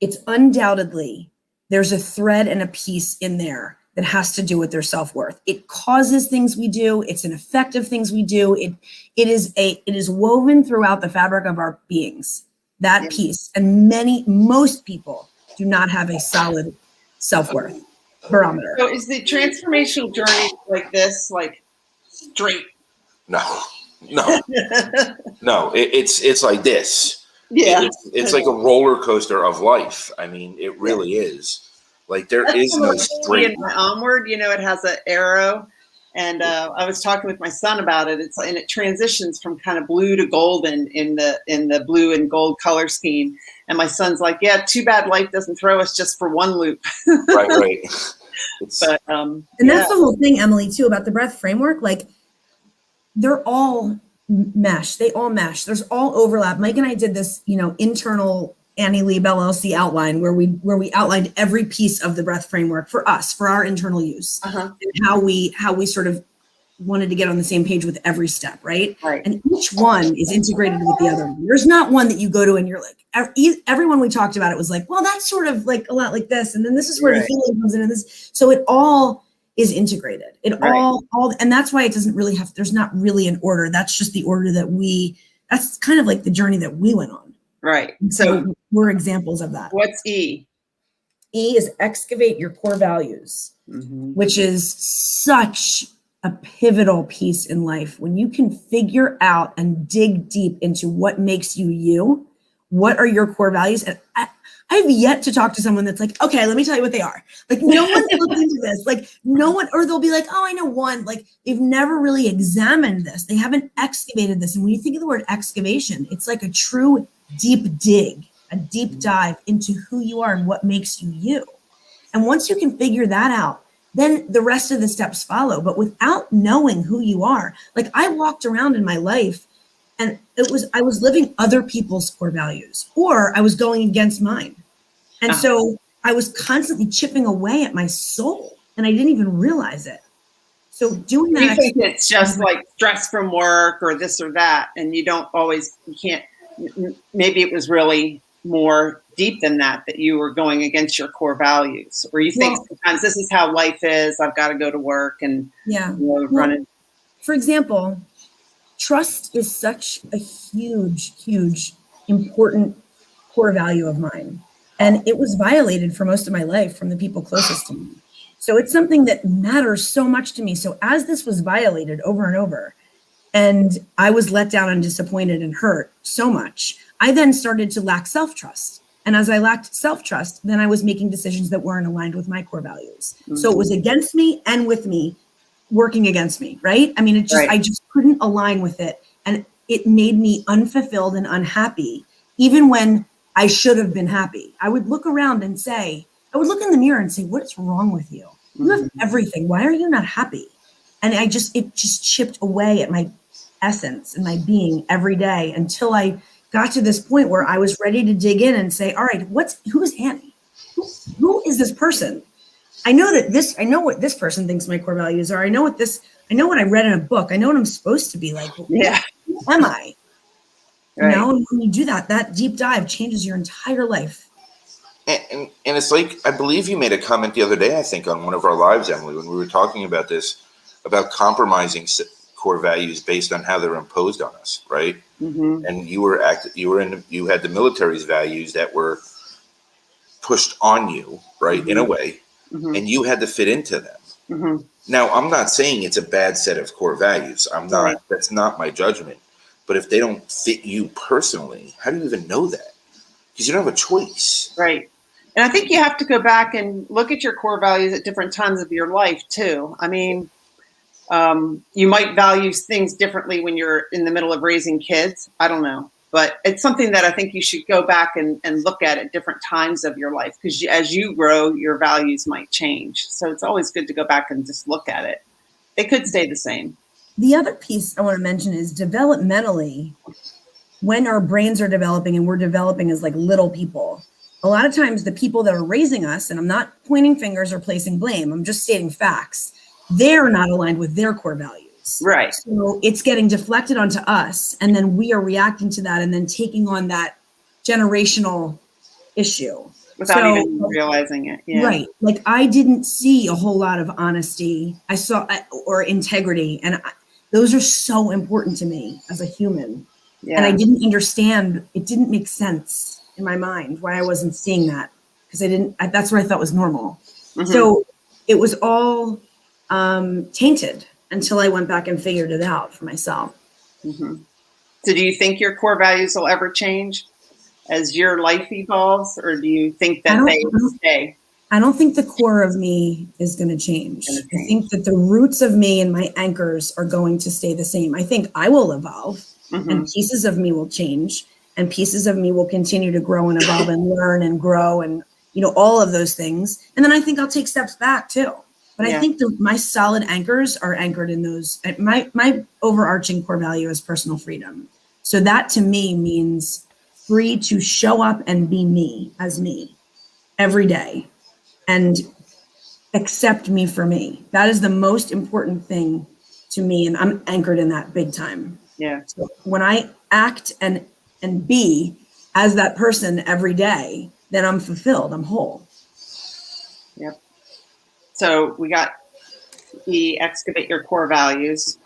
it's undoubtedly, there's a thread and a piece in there that has to do with their self-worth. It causes things we do. It's an effect of things we do. It is woven throughout the fabric of our beings, that piece. And most people do not have a solid self-worth barometer. So is the transformational journey like this, like straight? No. It's like this. Yeah. It's like a roller coaster of life. I mean, it really is. Like there is no straight. In my Onward, it has an arrow, and I was talking with my son about it. And it transitions from kind of blue to golden in the blue and gold color scheme. And my son's like, "Yeah, too bad life doesn't throw us just for one loop." Right. But and that's the whole thing, Emily, too, about the breath framework. Like they're all mesh. They all mesh. There's all overlap. Mike and I did this, internal Leib LLC outline where we outlined every piece of the breath framework for us, for our internal use, and how we sort of wanted to get on the same page with every step, right? And each one is integrated with the other one. There's not one that you go to and you're like, everyone we talked about it was like, well, that's sort of like a lot like this, and then this is where the healing comes in, and this. So it all is integrated. It all, and that's why it doesn't really have. There's not really an order. That's just the order that that's kind of like the journey that we went on. Right. So we're examples of that. What's E? E is excavate your core values, which is such a pivotal piece in life. When you can figure out and dig deep into what makes you you, what are your core values? And I've yet to talk to someone that's like, okay, let me tell you what they are. Like no one's looked into this. Like no one, or they'll be like, oh, I know one. Like they've never really examined this. They haven't excavated this. And when you think of the word excavation, it's like a true deep dig, a deep dive into who you are and what makes you you. And once you can figure that out, then the rest of the steps follow. But without knowing who you are, like I walked around in my life and I was living other people's core values, or I was going against mine. And so I was constantly chipping away at my soul and I didn't even realize it. So doing that. You think it's just like stress from work or this or that, and you can't. Maybe it was really more deep than that you were going against your core values, or you think sometimes this is how life is. I've got to go to work and run it. For example, trust is such a huge, important core value of mine. And it was violated for most of my life from the people closest to me. So it's something that matters so much to me. So as this was violated over and over, and I was let down and disappointed and hurt so much, I then started to lack self-trust. And as I lacked self-trust, then I was making decisions that weren't aligned with my core values. So it was against me and with me, working against me, right? I mean, I just couldn't align with it. And it made me unfulfilled and unhappy, even when I should have been happy. I would look around and I would look in the mirror and say, what is wrong with you? You have everything. Why are you not happy? And it just chipped away at my essence and my being every day until I got to this point where I was ready to dig in and say, all right, who is Annie? Who is this person? I know what this person thinks my core values are. I know what I read in a book. I know what I'm supposed to be like. Yeah. Who am I? Right. And when you do that deep dive changes your entire life. And it's like, I believe you made a comment the other day, I think, on one of our lives, Emily, when we were talking about this, about compromising core values based on how they're imposed on us, right? Mm-hmm. And you had the military's values that were pushed on you, right, in a way, and you had to fit into them. Mm-hmm. Now, I'm not saying it's a bad set of core values. That's not my judgment. But if they don't fit you personally, how do you even know that? Because you don't have a choice. Right. And I think you have to go back and look at your core values at different times of your life, too. I mean, you might value things differently when you're in the middle of raising kids. I don't know. But it's something that I think you should go back and look at different times of your life, because as you grow, your values might change. So it's always good to go back and just look at it. They could stay the same. the other piece I want to mention is developmentally, when our brains are developing and we're developing as like little people, a lot of times the people that are raising us, and I'm not pointing fingers or placing blame, I'm just stating facts, they're not aligned with their core values. Right. So it's getting deflected onto us, and then we are reacting to that and then taking on that generational issue. Without even realizing it. Yeah. Right. Like I didn't see a whole lot of honesty. I saw, or integrity. And those are so important to me as a human. Yeah. And I didn't understand. It didn't make sense in my mind why I wasn't seeing that, because that's what I thought was normal. Mm-hmm. So it was all tainted until I went back and figured it out for myself. Mm-hmm. So do you think your core values will ever change as your life evolves, or do you think that they stay? I don't think the core of me is going to change. I think that the roots of me and my anchors are going to stay the same. I think I will evolve, mm-hmm. and pieces of me will change, and pieces of me will continue to grow and evolve and learn and grow, and all of those things. And then I think I'll take steps back too. But I think my solid anchors are anchored in those. My overarching core value is personal freedom. So that to me means free to show up and be me as me every day and accept me for me. That is the most important thing to me. And I'm anchored in that big time. Yeah. So when I act and be as that person every day, then I'm fulfilled. I'm whole. Yep. So we got excavate your core values.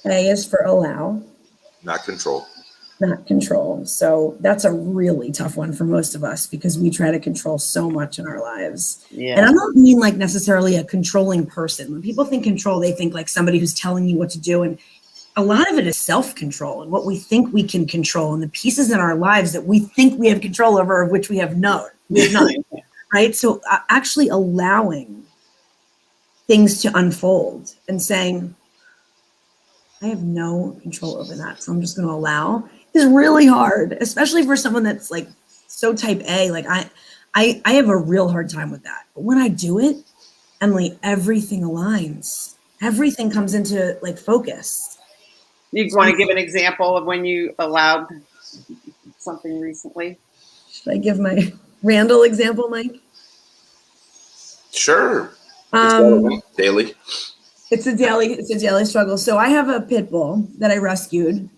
A is for allow. Not control. Not control. So that's a really tough one for most of us because we try to control so much in our lives. Yeah. And I don't mean like necessarily a controlling person. When people think control, they think like somebody who's telling you what to do. And a lot of it is self-control and what we think we can control and the pieces in our lives that we think we have control over, of which we have none, right? So actually allowing things to unfold and saying, I have no control over that. So I'm just going to allow is really hard, especially for someone that's like so type A. Like I have a real hard time with that. But when I do it, Emily, everything aligns. Everything comes into like focus. You want to give an example of when you allowed something recently? Should I give my Randall example, Mike? Sure. Daily. It's a daily struggle. So I have a pit bull that I rescued,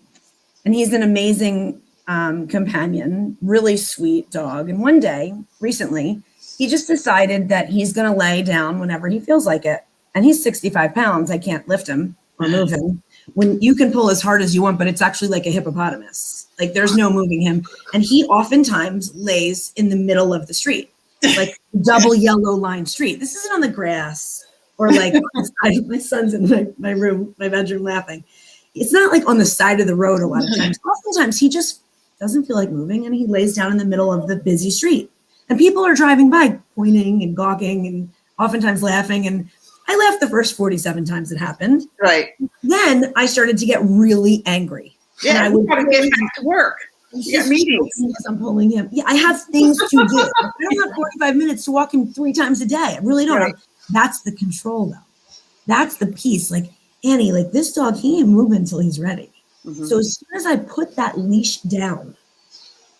and he's an amazing companion, really sweet dog. And one day, recently, he just decided that he's going to lay down whenever he feels like it. And he's 65 pounds. I can't lift him or move him. When you can pull as hard as you want, but it's actually like a hippopotamus. Like there's no moving him. And he oftentimes lays in the middle of the street, like double yellow line street. This isn't on the grass. Or like my son's in my room, my bedroom laughing. It's not like on the side of the road a lot of times. Oftentimes he just doesn't feel like moving and he lays down in the middle of the busy street. And people are driving by pointing and gawking and oftentimes laughing. And I laughed the first 47 times it happened. Right. Then I started to get really angry. Yeah, and I would got to get back to work. You got meetings. I'm pulling him. Yeah, I have things to do. I don't have 45 minutes to walk him 3 times a day. I really don't. Right. That's the control, though. That's the piece. Like, Annie, like this dog, he ain't moving until he's ready. Mm-hmm. So as soon as I put that leash down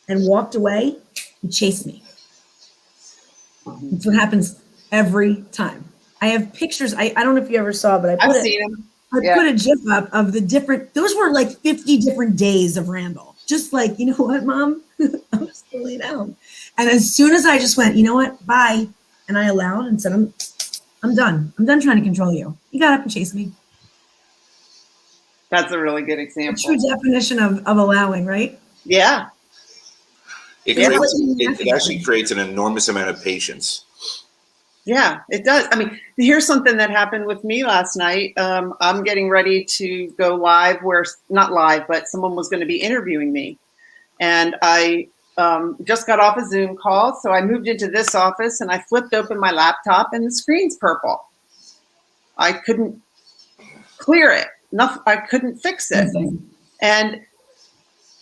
and walked away, he chased me. Mm-hmm. That's what happens every time. I have pictures. I don't know if you ever saw, but I've seen them. I put a GIF up of the different, those were like 50 different days of Randall. Just like, you know what, Mom? I'm just going to lay down. And as soon as I just went, you know what, bye. And I allowed and said, I'm done. I'm done trying to control you. You got up and chased me. That's a really good example. A true definition of allowing, right? Yeah. It actually creates an enormous amount of patience. Yeah, it does. I mean, here's something that happened with me last night. I'm getting ready to go live not live, but someone was going to be interviewing me. And I just got off a Zoom call. So I moved into this office and I flipped open my laptop and the screen's purple. I couldn't clear it. I couldn't fix it. Mm-hmm. And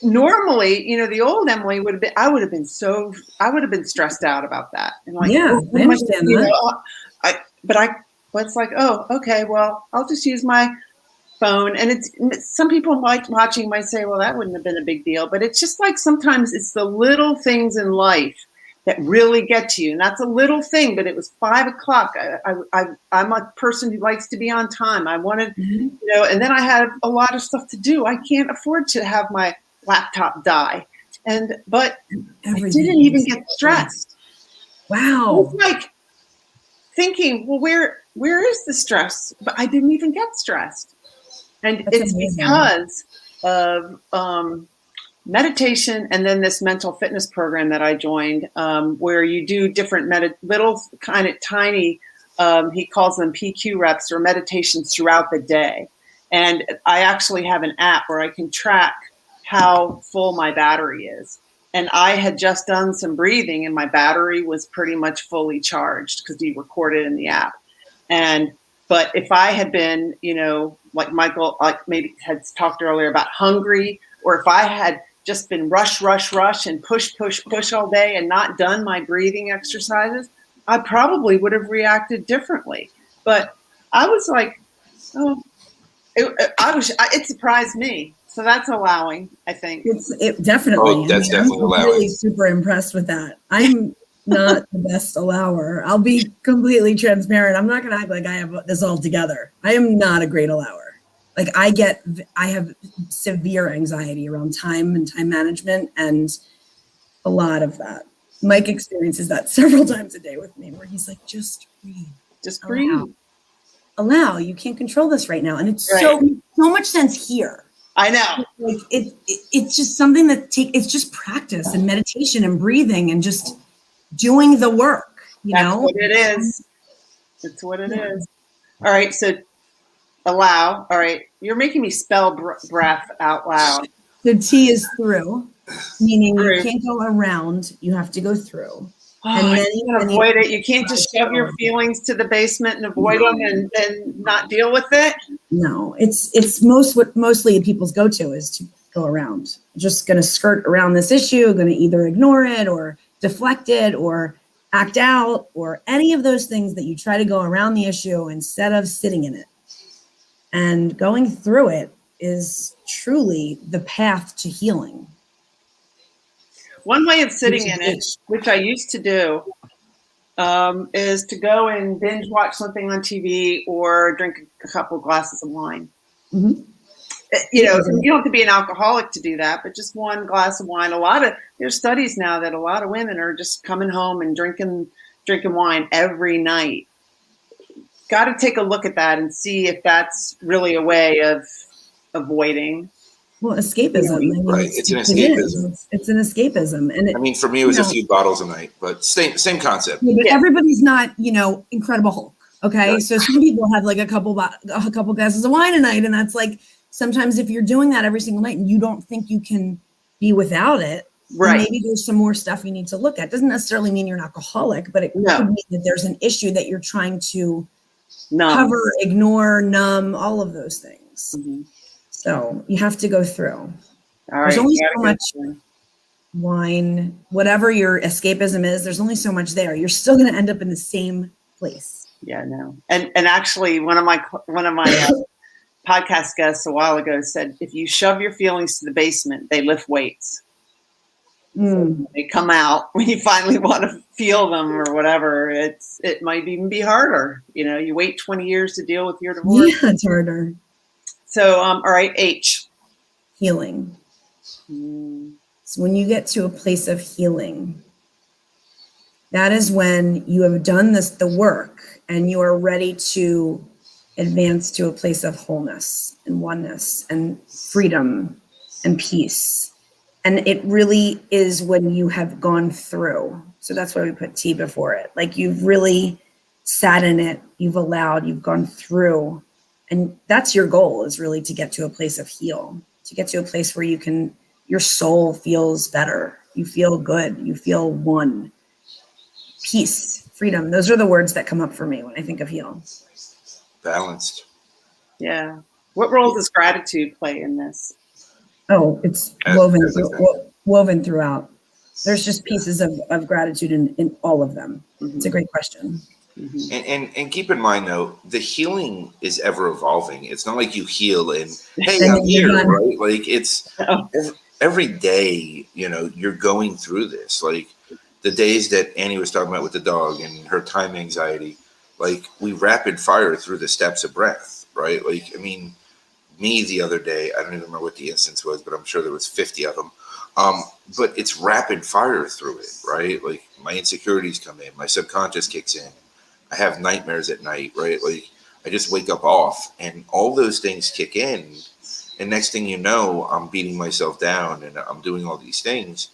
normally, the old Emily I would have been stressed out about that. And like, yeah, I understand that. But it's like, oh, okay, well, I'll just use my phone. And some people like watching might say, well, that wouldn't have been a big deal. But it's just like sometimes it's the little things in life that really get to you. And that's a little thing, but it was 5 o'clock. I'm a person who likes to be on time. I wanted, and then I had a lot of stuff to do. I can't afford to have my laptop die. But I didn't even get stressed. Wow. It was like thinking, well, where is the stress? But I didn't even get stressed. And it's because of meditation and then this mental fitness program that I joined, where you do different little kind of tiny, he calls them PQ reps or meditations throughout the day. And I actually have an app where I can track how full my battery is. And I had just done some breathing and my battery was pretty much fully charged because he recorded in the app. But if I had been, like Michael, like maybe had talked earlier about hungry, or if I had just been rush and push all day and not done my breathing exercises, I probably would have reacted differently. But I was like, it surprised me. So that's allowing, I think. It definitely. Oh, that's definitely allowing. I'm really super impressed with that. I'm not the best allower. I'll be completely transparent. I'm not going to act like I have this all together. I am not a great allower. Like I have severe anxiety around time and time management and a lot of that. Mike experiences that several times a day with me where he's like, just breathe. Just breathe. Allow. You can't control this right now. And it's right. so much sense here. I know. Like it's just something it's just practice and meditation and breathing and just doing the work, That's what it is. That's what it is. All right. So allow. All right. You're making me spell breath out loud. The T is through, meaning you can't go around. You have to go through. And then you can avoid it. You can't just shove your feelings to the basement and avoid them and not deal with it. No, it's what mostly people's go-to is to go around. Just going to skirt around this issue, going to either ignore it or deflect it or act out or any of those things that you try to go around the issue instead of sitting in it. And going through it is truly the path to healing. One way of sitting in it, which I used to do, is to go and binge watch something on TV or drink a couple glasses of wine. Mm-hmm. You don't have to be an alcoholic to do that, but just one glass of wine. There's studies now that a lot of women are just coming home and drinking wine every night. Got to take a look at that and see if that's really a way of avoiding. Well, escapism. Right. It's an escapism. It's an escapism. And for me, it was a few bottles a night, but same concept. Yeah, but everybody's not, Incredible Hulk. Okay. Right. So some people have like a couple glasses of wine a night. And that's like, sometimes if you're doing that every single night and you don't think you can be without it, right? Maybe there's some more stuff you need to look at. Doesn't necessarily mean you're an alcoholic, but it could mean that there's an issue that you're trying to cover, ignore, numb, all of those things. Mm-hmm. So you have to go through. There's only so much wine, whatever your escapism is, there's only so much there. You're still going to end up in the same place. Yeah, no. And actually one of my podcast guests a while ago said, if you shove your feelings to the basement, they lift weights. So they come out when you finally want to feel them or whatever. It might even be harder. You wait 20 years to deal with your divorce. Yeah, it's harder. So, all right, H. Healing. So when you get to a place of healing, that is when you have done the work and you are ready to advance to a place of wholeness and oneness and freedom and peace. And it really is when you have gone through. So that's why we put T before it. Like you've really sat in it, you've allowed, you've gone through. And that's your goal, is really to get to a place of heal, to get to a place where your soul feels better. You feel good. You feel one. Peace, freedom. Those are the words that come up for me when I think of heal. Balanced. Yeah. What role does gratitude play in this? Oh, it's woven throughout. There's just pieces of gratitude in all of them. Mm-hmm. It's a great question. Mhm. And keep in mind though, the healing is ever evolving. It's not like you heal and hey, And I'm then you're here, done. right? Like it's Oh, every day, you're going through this. Like the days that Annie was talking about with the dog and her time anxiety, like we rapid fire through the steps of breath, right? Like, I mean, me the other day, I don't even remember what the instance was, but I'm sure there was 50 of them. But it's rapid fire through it, right? Like my insecurities come in, my subconscious kicks in. I have nightmares at night, right? Like I just wake up off and all those things kick in. And next thing you know, I'm beating myself down and I'm doing all these things.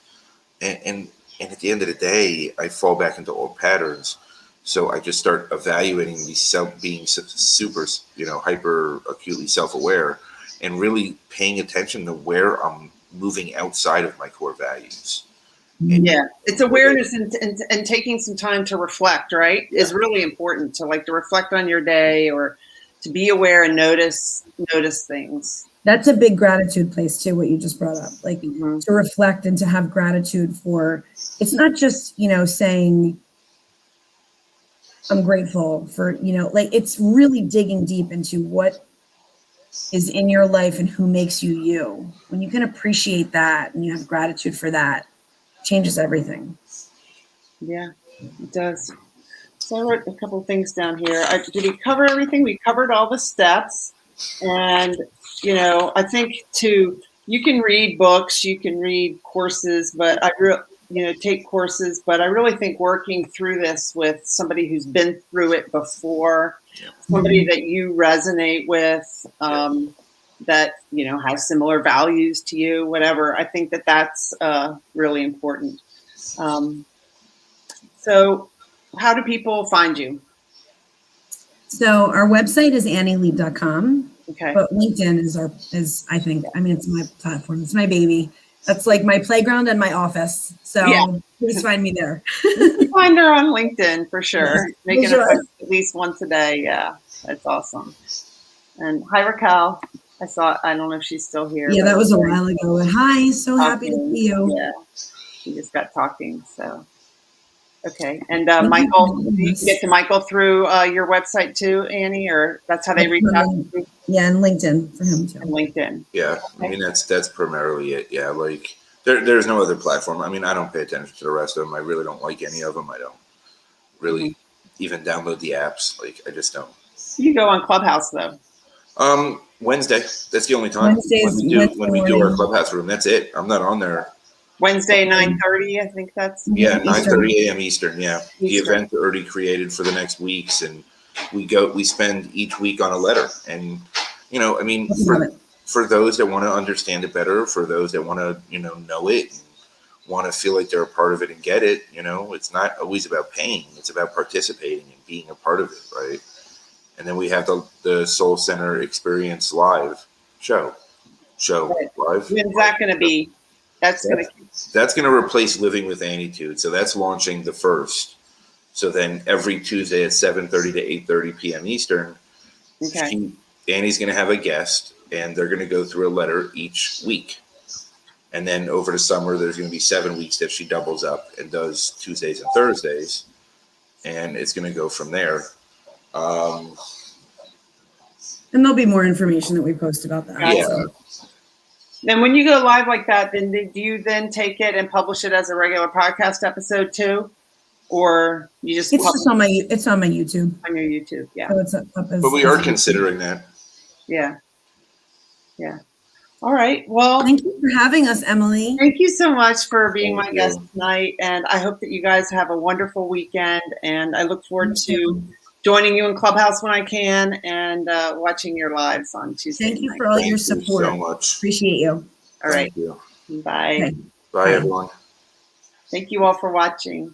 And at the end of the day, I fall back into old patterns. So I just start evaluating being super, hyper acutely self-aware and really paying attention to where I'm moving outside of my core values. And yeah. It's awareness and taking some time to reflect, right? Is really important to reflect on your day or to be aware and notice things. That's a big gratitude place too, what you just brought up, like Mhm. to reflect and to have gratitude for, it's not just, saying I'm grateful for, like it's really digging deep into what is in your life and who makes you you. When you can appreciate that and you have gratitude for that, it changes everything. Yeah, it does. So I wrote a couple of things down here. Did we cover everything? We covered all the steps. And, I think you can read books, you can read courses, but take courses, but I really think working through this with somebody who's been through it before, somebody that you resonate with, that, has similar values to you, whatever, I think that's really important. So how do people find you? So our website is annieleib.com. Okay. But LinkedIn is I think, it's my platform. It's my baby. That's like my playground and my office. So Yeah. please find me there. You find her on LinkedIn for sure. Yes, Making for a sure. post at least once a day. Yeah, that's awesome. And hi, Raquel. I don't know if she's still here. Yeah, but that was a while ago. And hi, so happy to see you. Yeah, we just got talking. So, okay. And Thank you Michael, for doing you this. can get to Michael through your website too, Annie, or that's how they reach out to you Yeah, and LinkedIn for him on too. LinkedIn. yeah, I mean, that's primarily it. Yeah. Like there's no other platform. I mean, I don't pay attention to the rest of them. I really don't like any of them. I don't really even download the apps. Like I just don't. You go on Clubhouse though. Wednesday. That's the only time when we do our Clubhouse room. That's it. I'm not on there. Wednesday, 9:30. I think that's. Yeah, Eastern. 9:30 a.m. Eastern. Yeah, the Eastern. event's already created for the next weeks, and we spend each week on a letter. And I mean, for those that want to understand it better, for those that want to know it, and want to feel like they're a part of it and get it, it's not always about paying. It's about participating and being a part of it, right? And then we have the Soul Center Experience Live show live. When's that going to be? That's going to replace Living with Annie too. So that's launching the 1st. So then every Tuesday at 7:30 to 8:30 p.m. Eastern, Annie's going to have a guest, and they're going to go through a letter each week. And then over the summer, there's going to be 7 weeks that she doubles up and does Tuesdays and Thursdays, and it's going to go from there. And there'll be more information that we post about that. Yeah. So. Then when you go live like that, then do you then take it and publish it as a regular podcast episode too? Or you just it's on my YouTube. On your YouTube, yeah. So it's up as, but we are considering that. Yeah. Yeah. All right. Well, thank you for having us, Emily. Thank you so much for being my guest tonight. And I hope that you guys have a wonderful weekend. And I look forward to joining you in Clubhouse when I can and watching your lives on Tuesday. Thank you for all your support. Thank you so much. Appreciate you. All right. Thank you. Bye. Okay. Bye, everyone. Thank you all for watching.